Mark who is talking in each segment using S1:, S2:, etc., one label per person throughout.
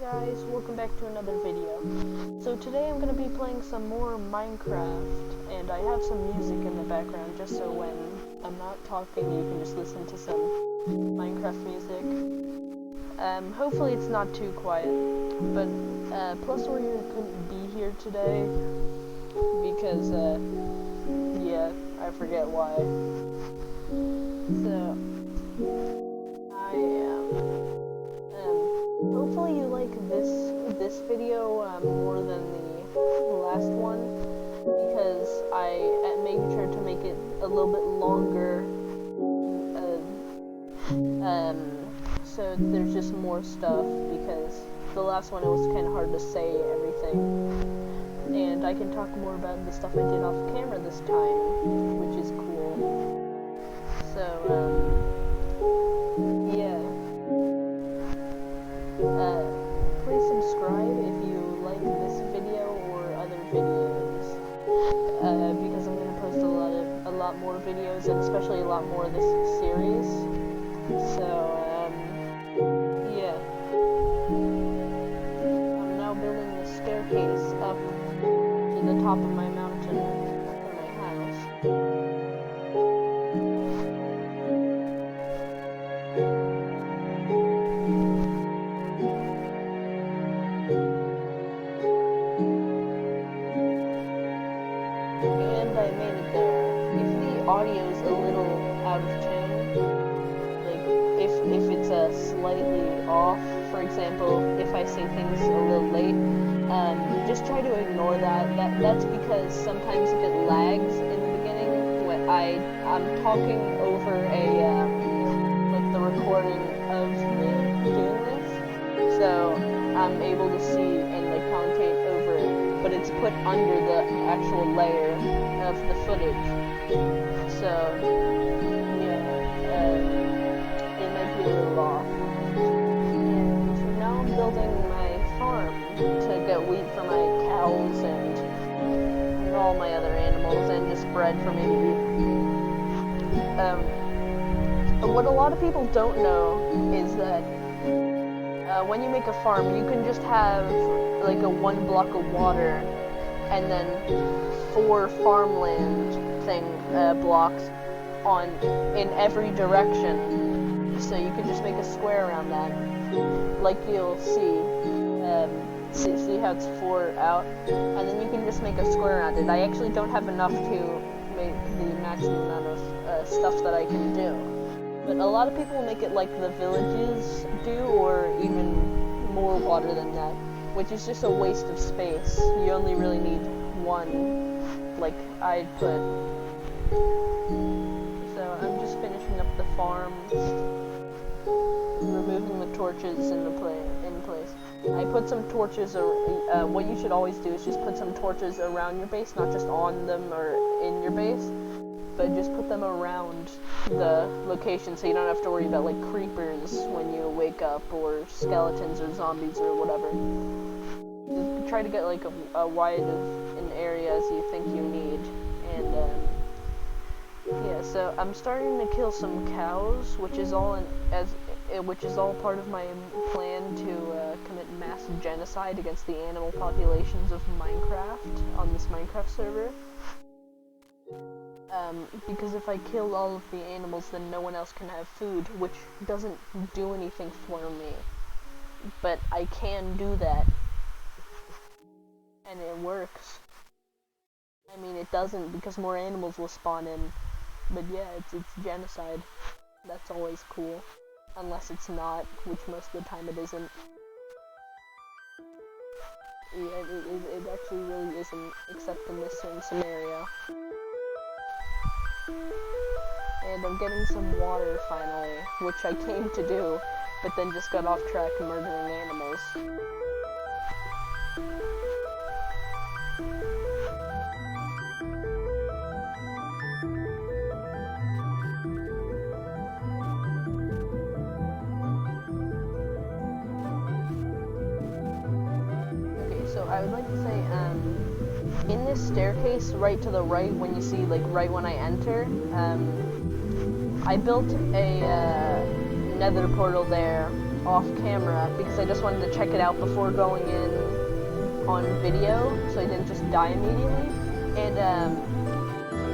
S1: guys, welcome back to another video. So today I'm going to be playing some more Minecraft, and I have some music in the background just so when I'm not talking you can just listen to some Minecraft music. Hopefully it's not too quiet, but Plus Warrior couldn't be here today because, yeah, I forget why. So, I am... hopefully you like this video more than the last one, because I made sure to make it a little bit longer, so there's just more stuff, because the last one it was kind of hard to say everything, and I can talk more about the stuff I did off camera this time, which is cool. So, yeah. Please subscribe if you like this video or other videos, because I'm gonna post a lot more videos, and especially a lot more of this series. So, yeah. I'm now building the staircase up to the top of my mountain for my house. And I made it there. If the audio's a little out of tune, like if it's slightly off, for example, if I say things a little late, just try to ignore that. That's because sometimes if it lags in the beginning, when I'm talking over like the recording of me doing this, so I'm able to see and like commentate over it, but it's put under the actual layer of the footage. So, yeah, it might be a little off. And now I'm building my farm to get wheat for my cows and all my other animals, and just bread for me to eat. What a lot of people don't know is that when you make a farm, you can just have like a 1 block of water and then 4 farmland blocks in every direction. So you can just make a square around that, like you'll see. See how it's 4 out, and then you can just make a square around it. I actually don't have enough to make the maximum amount of stuff that I can do. But a lot of people make it like the villages do, or even more water than that, which is just a waste of space. You only really need 1, like I put. So I'm just finishing up the farm, removing the torches in place. I put some torches, what you should always do is just put some torches around your base, not just on them or in your base, but just put them around the location so you don't have to worry about like creepers when you wake up, or skeletons or zombies or whatever. Just try to get like a wide of an area as you think you need. And yeah, so I'm starting to kill some cows, which is all part of my plan to commit mass genocide against the animal populations of Minecraft on this Minecraft server. Because if I kill all of the animals, then no one else can have food, which doesn't do anything for me. But I can do that. And it works. I mean, it doesn't, because more animals will spawn in. But yeah, it's genocide. That's always cool. Unless it's not, which most of the time it isn't. Yeah, it actually really isn't, except in this certain scenario. And I'm getting some water finally, which I came to do, but then just got off track murdering animals. Okay, so I would like to say, in this staircase, right to the right, when you see, like, right when I enter, I built a nether portal there off camera because I just wanted to check it out before going in on video, so I didn't just die immediately. And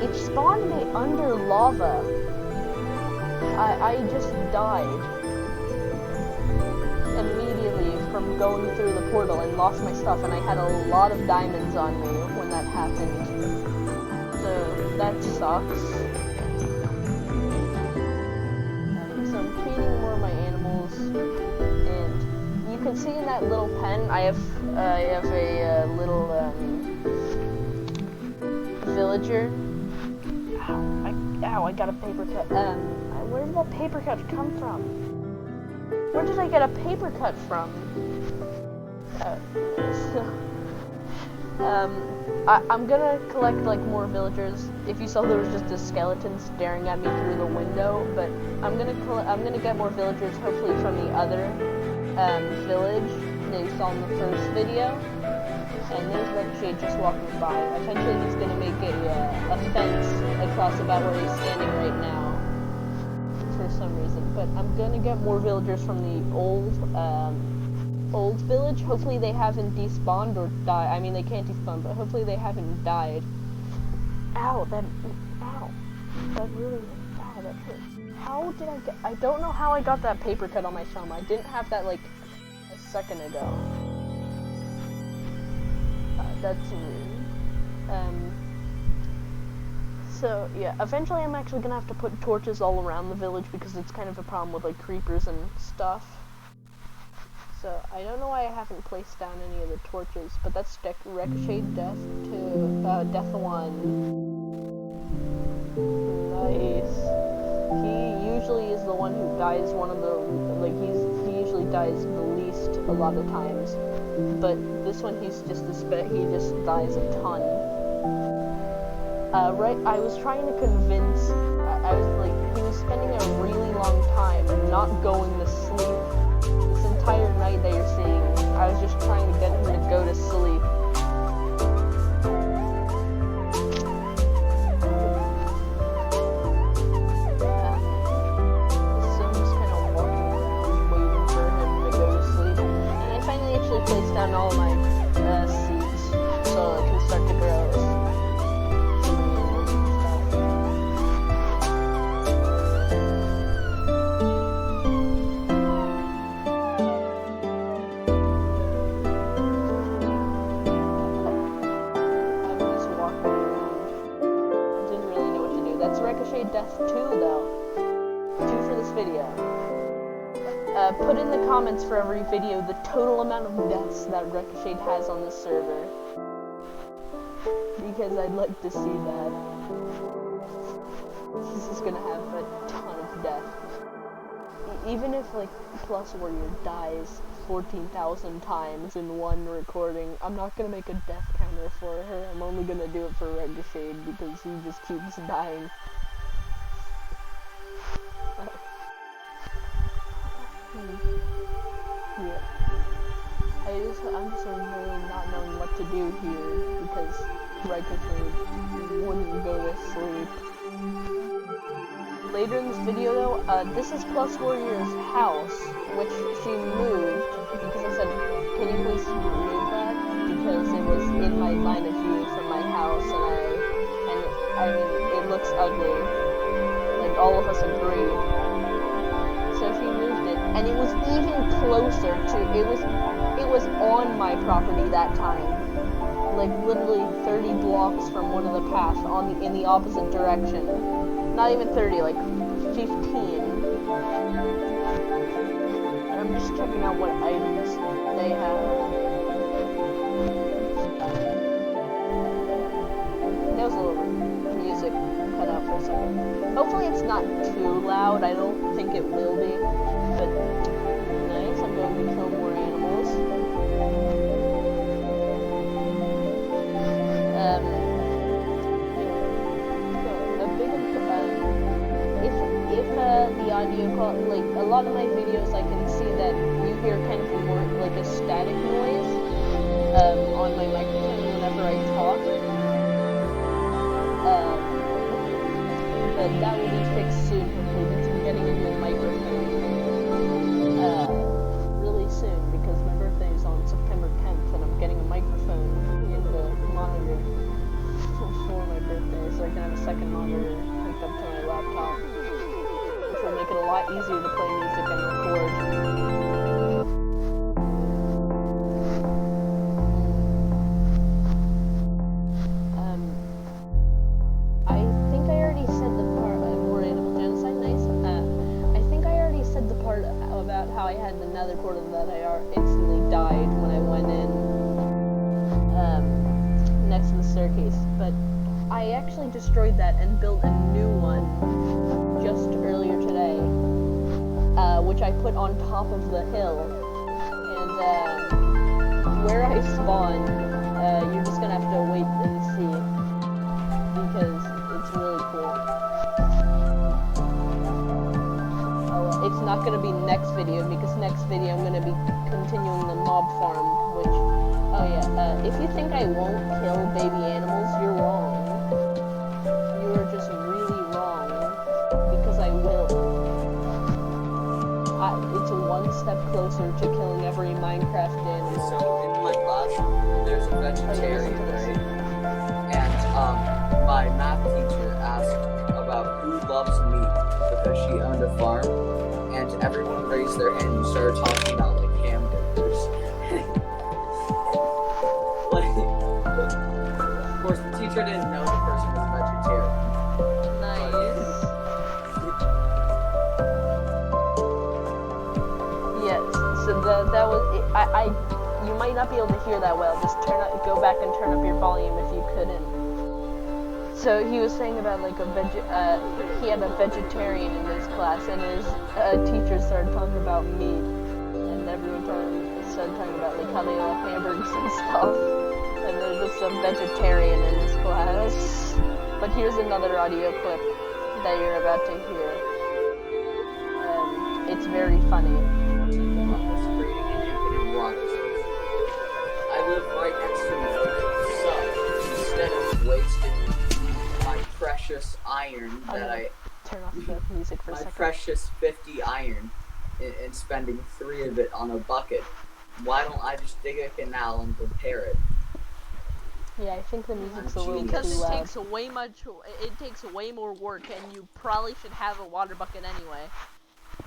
S1: it spawned me under lava. I just died immediately from going through the portal and lost my stuff, and I had a lot of diamonds on me when that happened. So that sucks. So I'm feeding more of my animals, and you can see in that little pen I have a little villager. Ow, I got a paper cut. Where did that paper cut come from? Where did I get a paper cut from? I'm gonna collect like more villagers. If you saw, there was just a skeleton staring at me through the window, but I'm gonna get more villagers, hopefully from the other village that you saw in the first video. And there's Reka just walking by. Eventually he's gonna make a fence across about where he's standing right now for some reason. But I'm gonna get more villagers from the old village. Hopefully they haven't despawned or died. I mean, they can't despawn, but hopefully they haven't died. Ow, that hurts. How did I get, I don't know how I got that paper cut on my thumb. I didn't have that like a second ago. That's weird. So yeah, eventually I'm actually gonna have to put torches all around the village because it's kind of a problem with like creepers and stuff. So I don't know why I haven't placed down any of the torches, but that's Ricochet Death 2, Death 1. Nice. He usually is the one who dies he usually dies the least a lot of times. But this one, he just dies a ton. Right, I was trying to convince, he was spending a really long time not going to sleep. This entire night that you're seeing, I was just trying to get him to go to sleep. So I'm just kind of walking around, waiting for him to go to sleep. And I finally actually placed down all my seeds so it can start to grow. That's Ricochet Death 2 though. 2 for this video. Put in the comments for every video the total amount of deaths that Ricochet has on this server. Because I'd like to see that. This is gonna have a ton of deaths. Even if like Plus Warrior dies 14,000 times in one recording, I'm not gonna make a death counter for her. I'm only gonna do it for Ricochet because he just keeps dying. Yeah. I'm just really not knowing what to do here because Ricochet wouldn't go to sleep. Later in this video though, this is Plus Warrior's house, which she moved because I said, can you please move that? Because it was in my line of view from my house, and it looks ugly. Like all of us agree. So she moved it, and it was even closer to, it was on my property that time. Like literally 30 blocks from one of the paths in the opposite direction. Not even 30, like 15. I'm just checking out what items they have. There was a little music cut out for a second. Hopefully it's not too loud. I don't think it will be. But nice, I'm going to kill more animals. If the audio quality, like a lot of my videos, I can see that you hear kind of more like a static noise on my microphone whenever I talk. But that will be fixed soon, hopefully, because I'm getting a new microphone. easier to play music and record. I think I already said the part more animal genocide. Nice. I think I already said the part about how I had another portal that I instantly died when I went in next to the staircase, but I actually destroyed that and built a new one just earlier today, which I put on top of the hill. And where I spawned, you're just gonna have to wait and see, because it's really cool. It's not gonna be next video, because next video I'm gonna be continuing the mob farm, which, oh yeah, if you think I won't kill baby animals, you're wrong. You are just really wrong, because I will. It's one step closer to killing every Minecraft animal.
S2: So in my class, there's a vegetarian, right? And my math teacher asked about who loves meat because she owned a farm, and everyone raised their hand and started talking about like hamburgers. Of course, the teacher didn't know the person was vegetarian.
S1: Nice. Yes. So that was it. You might not be able to hear that well. Just go back and turn up your volume if you couldn't. So he was saying about like he had a vegetarian in his class, and his teacher started talking about meat, and everyone started talking about like how they love hamburgers and stuff, and there's just a vegetarian in his class. But here's another audio clip that you're about to hear. It's very funny.
S2: I live right next to the ocean, so instead of wasting my precious iron
S1: turn off the music for a second.
S2: My precious 50 iron and spending 3 of it on a bucket, why don't I just dig a canal and repair it?
S1: Yeah, I think the music's a little too loud.
S3: Because it takes way more work, and you probably should have a water bucket anyway.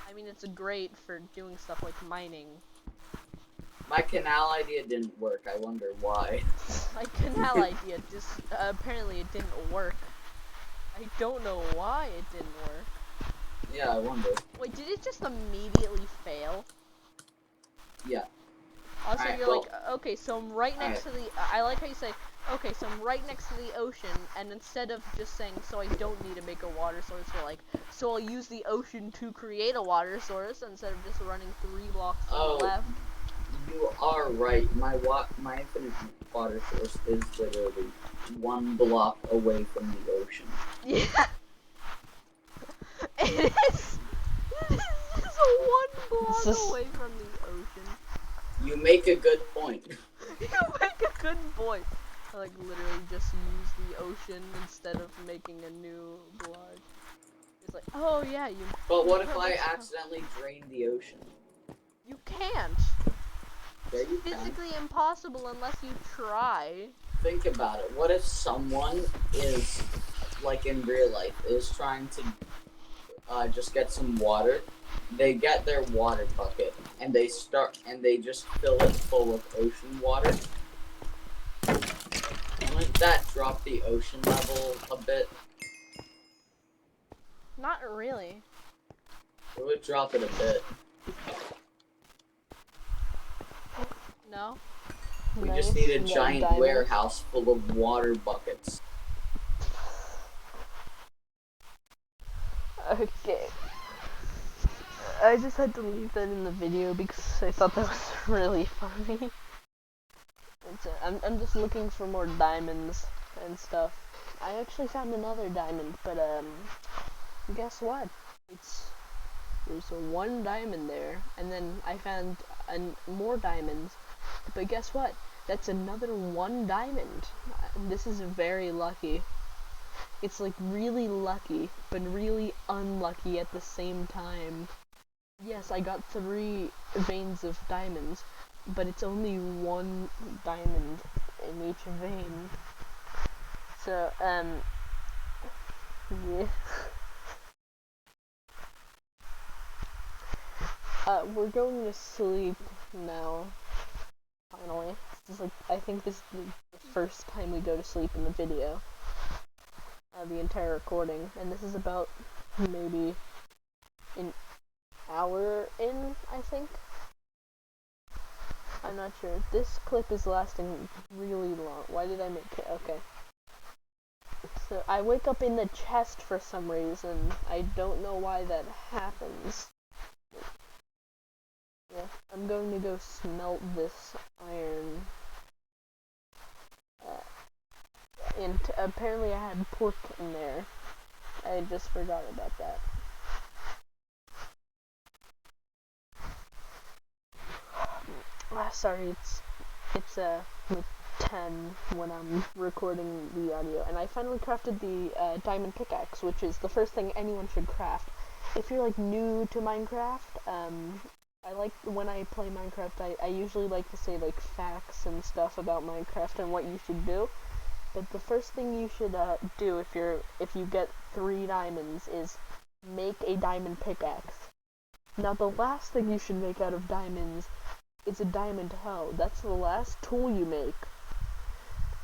S3: I mean, it's great for doing stuff like mining.
S2: My canal idea didn't work. I wonder why.
S3: My canal idea just apparently it didn't work. I don't know why it didn't work.
S2: Yeah, I wonder.
S3: Wait, did it just immediately fail?
S2: Yeah.
S3: Also,
S2: right,
S3: you're
S2: well,
S3: like, okay, so I'm right next to the. I like how you say, okay, so I'm right next to the ocean, and instead of just saying, so I don't need to make a water source, you're like, so I'll use the ocean to create a water source instead of just running 3 blocks to the left.
S2: You are right. My infinite water source is literally 1 block away from the ocean.
S3: Yeah. It is. It is 1 block away from the ocean.
S2: You make a good point.
S3: You make a good point. I like literally just use the ocean instead of making a new block. It's like, oh yeah, you.
S2: But what if I accidentally drain the ocean?
S3: You can't.
S2: Yeah, you
S3: It's physically impossible unless you try.
S2: Think about it. What if someone is, like in real life, is trying to just get some water? They get their water bucket and they just fill it full of ocean water. Wouldn't that drop the ocean level a bit?
S3: Not really.
S2: It would drop it a bit.
S3: No.
S2: We just need a giant warehouse full of water buckets.
S1: Okay. I just had to leave that in the video because I thought that was really funny. I'm just looking for more diamonds and stuff. I actually found another diamond, but guess what? There's 1 diamond there, and then I found more diamonds. But guess what? That's another 1 diamond. This is very lucky. It's like really lucky, but really unlucky at the same time. Yes, I got 3 veins of diamonds, but it's only 1 diamond in each vein. So, yeah. we're going to sleep now. Finally. This is I think this is the first time we go to sleep in the video. The entire recording. And this is about maybe an hour in, I think. I'm not sure. This clip is lasting really long. Why did I make it? Okay. So, I wake up in the chest for some reason. I don't know why that happens. Yeah, I'm going to go smelt this iron. And apparently I had pork in there. I just forgot about that. Sorry, it's like 10 when I'm recording the audio, and I finally crafted the diamond pickaxe, which is the first thing anyone should craft. If you're like new to Minecraft, I like when I play Minecraft, I usually like to say like facts and stuff about Minecraft and what you should do. But the first thing you should do if you get 3 diamonds is make a diamond pickaxe. Now the last thing you should make out of diamonds is a diamond hoe. That's the last tool you make.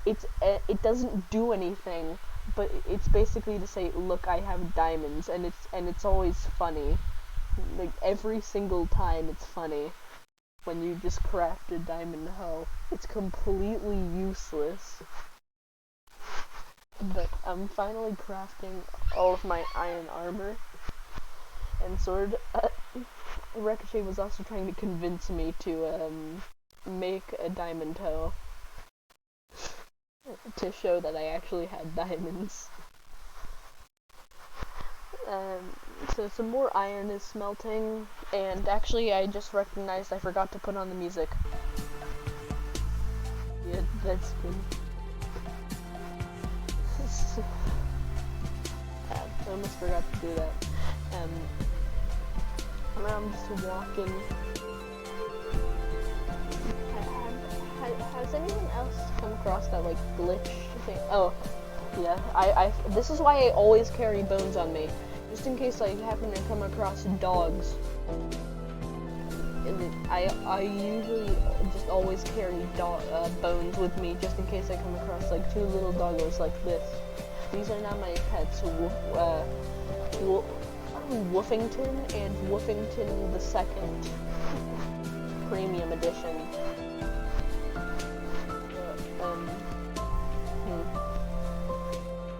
S1: It doesn't do anything, but it's basically to say, look, I have diamonds, and it's always funny. Like every single time it's funny when you just craft a diamond hoe. It's completely useless. But I'm finally crafting all of my iron armor and sword. Ricochet was also trying to convince me to make a diamond hoe to show that I actually had diamonds. So some more iron is smelting, and actually I just recognized I forgot to put on the music. Yeah, that's good. I almost forgot to do that. I'm just walking. Has anyone else come across that like glitch thing? Oh, yeah. This is why I always carry bones on me, just in case I happen to come across dogs. And I usually just always carry bones with me, just in case I come across like 2 little doggos like this. These are not my pets. Woofington and Woofington the Second Premium Edition.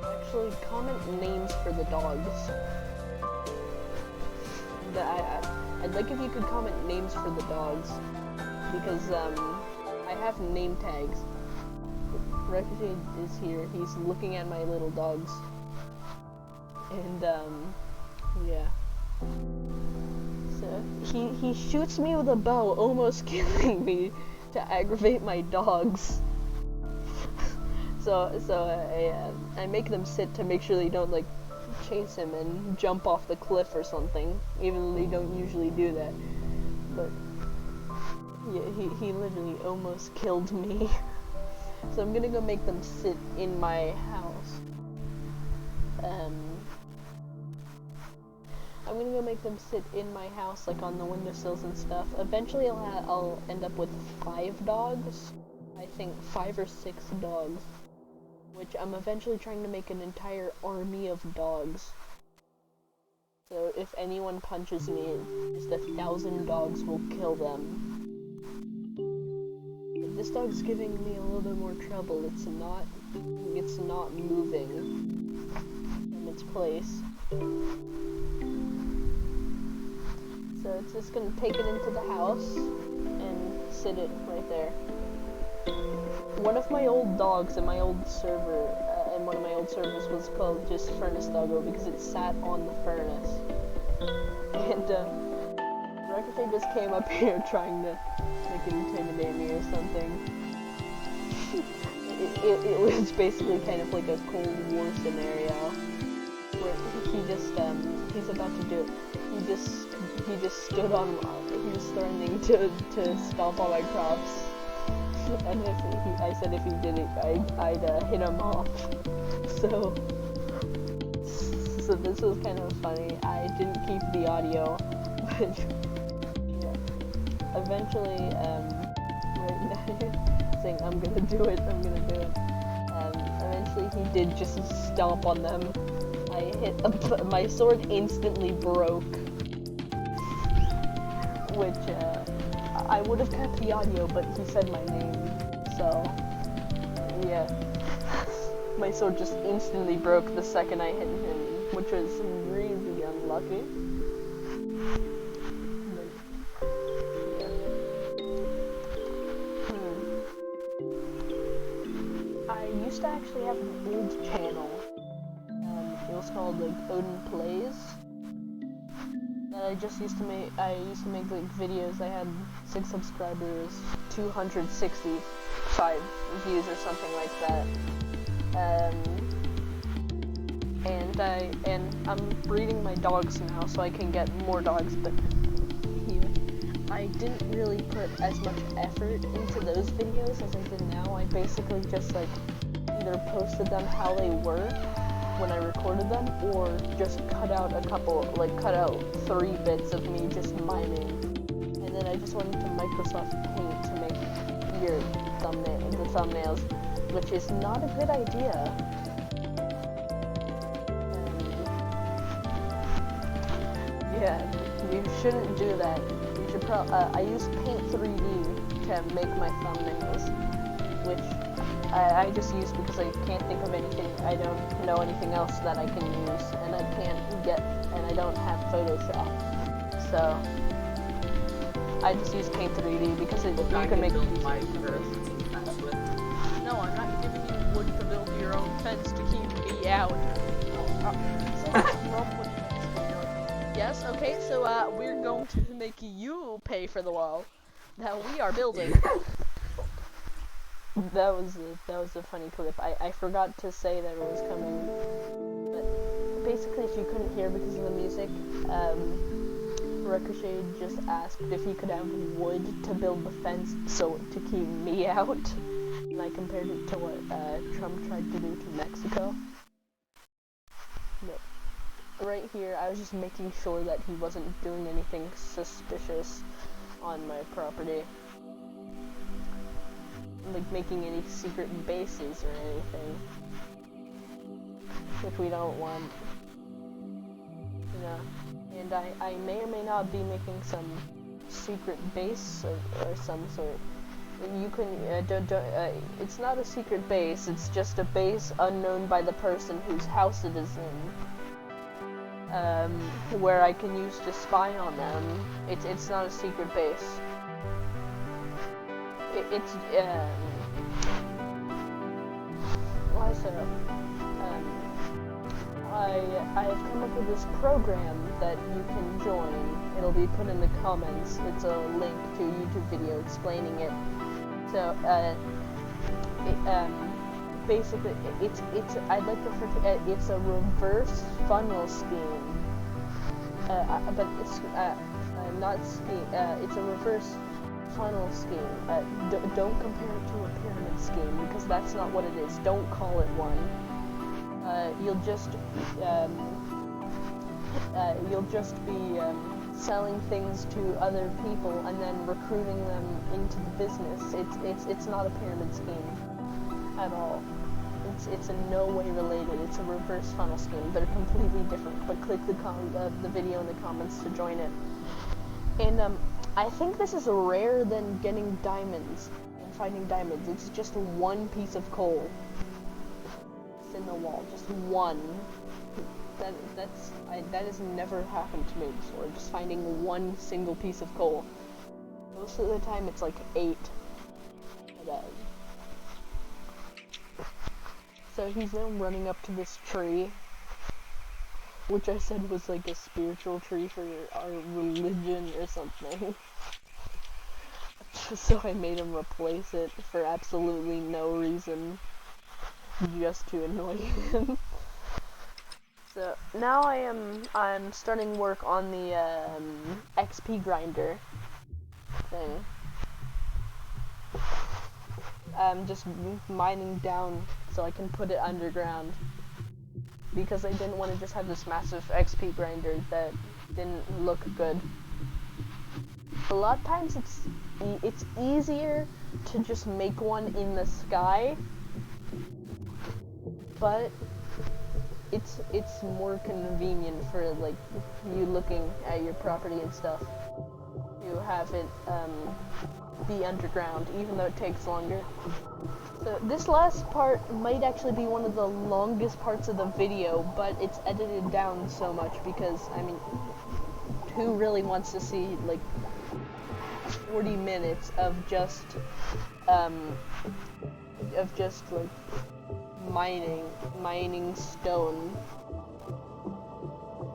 S1: Actually, comment names for the dogs. I'd like if you could comment names for the dogs, because I have name tags. Ricochet is here. He's looking at my little dogs, and yeah. So he shoots me with a bow, almost killing me to aggravate my dogs. So I make them sit to make sure they don't like chase him and jump off the cliff or something, even though they don't usually do that. But yeah, he literally almost killed me. So I'm gonna go make them sit in my house. I'm gonna go make them sit in my house, like on the windowsills and stuff. Eventually I'll end up with 5 dogs. I think 5 or 6 dogs. Which I'm eventually trying to make an entire army of dogs. So if anyone punches me, just 1,000 dogs will kill them. But this dog's giving me a little bit more trouble. It's not moving from its place. So it's just gonna take it into the house and sit it right there. One of my old dogs in my old server, in one of my old servers, was called just Furnace Doggo because it sat on the furnace. And Ricochet just came up here trying to like intimidate me or something. It was basically kind of like a Cold War scenario where he's about to do it. He just stood on. He was threatening to stomp on my crops. And I said if he did it, I'd hit him off. So this was kind of funny. I didn't keep the audio, but eventually, right now, saying, I'm gonna do it. Eventually he did just stomp on them. My sword instantly broke. Which, I would have kept the audio, but he said my name. So, yeah. My sword just instantly broke the second I hit him, which was really unlucky. But, yeah. I used to actually have an old channel. It was called like Odin Plays. And I used to make like videos. I had 6 subscribers, 265 views or something like that. And I'm breeding my dogs now, so I can get more dogs. But yeah, I didn't really put as much effort into those videos as I did now. I basically just like either posted them how they were when I recorded them, or just cut out 3 bits of me just miming. And then I just went into Microsoft Paint to make the thumbnails, which is not a good idea. Yeah, you shouldn't do that. You should I use Paint 3D to make my thumbnails, which I just use because I can't think of anything. I don't know anything else that I can use, and I don't have Photoshop. So I just use Paint 3D because you can make
S2: my fence with.
S3: No, I'm not giving you wood to build your own fence to keep me out. So what's wrong with fence? Yes, okay, so we're going to make you pay for the wall that we are building.
S1: That was a funny clip. I forgot to say that it was coming. But basically, if you couldn't hear because of the music, Ricochet just asked if he could have wood to build the fence so to keep me out. And I compared it to what Trump tried to do to Mexico. But right here, I was just making sure that he wasn't doing anything suspicious on my property. Like making any secret bases or anything, which we don't want, you know. And I may or may not be making some secret base or some sort. You can it's not a secret base. It's just a base unknown by the person whose house it is in, where I can use to spy on them. It's not a secret base. I have come up with this program that you can join. It'll be put in the comments. It's a link to a YouTube video explaining it. So, basically, I'd like to refer to it, it's a reverse funnel scheme. But it's not scheme. It's a reverse funnel scheme. Don't compare it to a pyramid scheme because that's not what it is. Don't call it one. You'll just be selling things to other people and then recruiting them into the business. It's not a pyramid scheme at all. It's in no way related. It's a reverse funnel scheme. They're completely different. But click the video in the comments to join it. And I think this is rarer than getting diamonds and finding diamonds. It's just one piece of coal. It's in the wall, just one. That has never happened to me before. Just finding one single piece of coal. Most of the time, it's like 8. So he's now running up to this tree, which I said was like a spiritual tree for our religion or something. So I made him replace it for absolutely no reason, just to annoy him. So now I'm starting work on the XP grinder thing. I'm just mining down so I can put it underground, because I didn't want to just have this massive XP grinder that didn't look good. a lot of times it's easier to just make one in the sky, but it's more convenient for like you looking at your property and stuff. You have it be underground, even though it takes longer. So this last part might actually be one of the longest parts of the video, but it's edited down so much because, I mean, who really wants to see like 40 minutes of just like mining stone?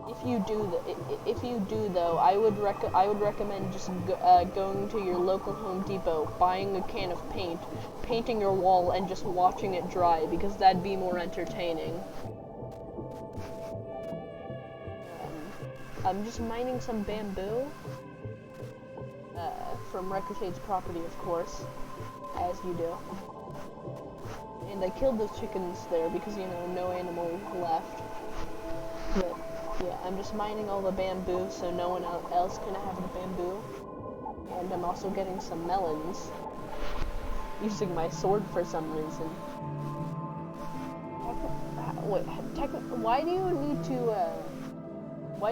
S1: If you do though, I would recommend just going to your local Home Depot, buying a can of paint, painting your wall, and just watching it dry, because that'd be more entertaining. I'm just mining some bamboo from Reka's property, of course, as you do. And I killed those chickens there because, you know, no animal left. But yeah, I'm just mining all the bamboo so no one else can have the bamboo. And I'm also getting some melons, using my sword for some reason. Why do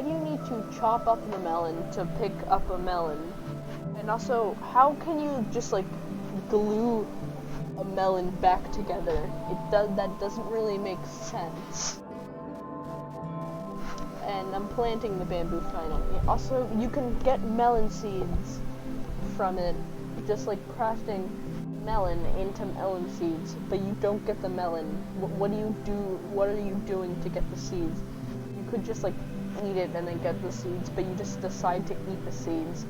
S1: you need to chop up the melon to pick up a melon? And also, how can you just like glue a melon back together? That doesn't really make sense. And I'm planting the bamboo finally. Also, you can get melon seeds from it, just like crafting melon into melon seeds, but you don't get the melon. What do you do? What are you doing to get the seeds? You could just like eat it and then get the seeds, but you just decide to eat the seeds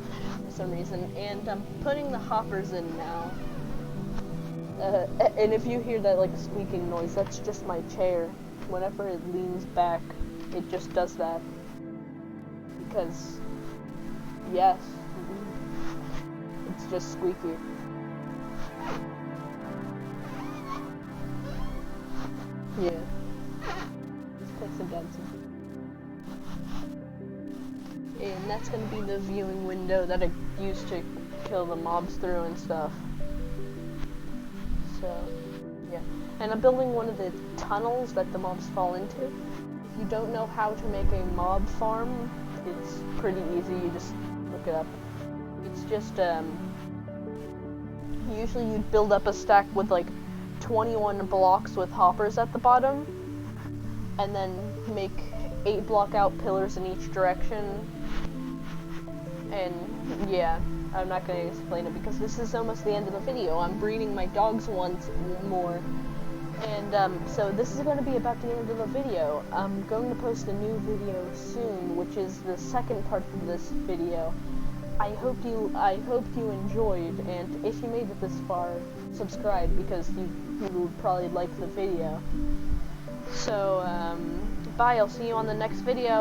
S1: for some reason. And I'm putting the hoppers in now. And if you hear that like squeaking noise, that's just my chair. Whenever it leans back, it just does that. Because, yes, it's just squeaky. Yeah. This place is dancing. And that's gonna be the viewing window that I used to kill the mobs through and stuff. So, yeah. And I'm building one of the tunnels that the mobs fall into. If you don't know how to make a mob farm, it's pretty easy. You just look it up. It's just, usually you'd build up a stack with like 21 blocks with hoppers at the bottom, and then make 8 block out pillars in each direction. And yeah, I'm not going to explain it because this is almost the end of the video. I'm breeding my dogs once more. And so this is going to be about the end of the video. I'm going to post a new video soon, which is the second part of this video. I hope you enjoyed, and if you made it this far, subscribe because you would probably like the video. So bye, I'll see you on the next video.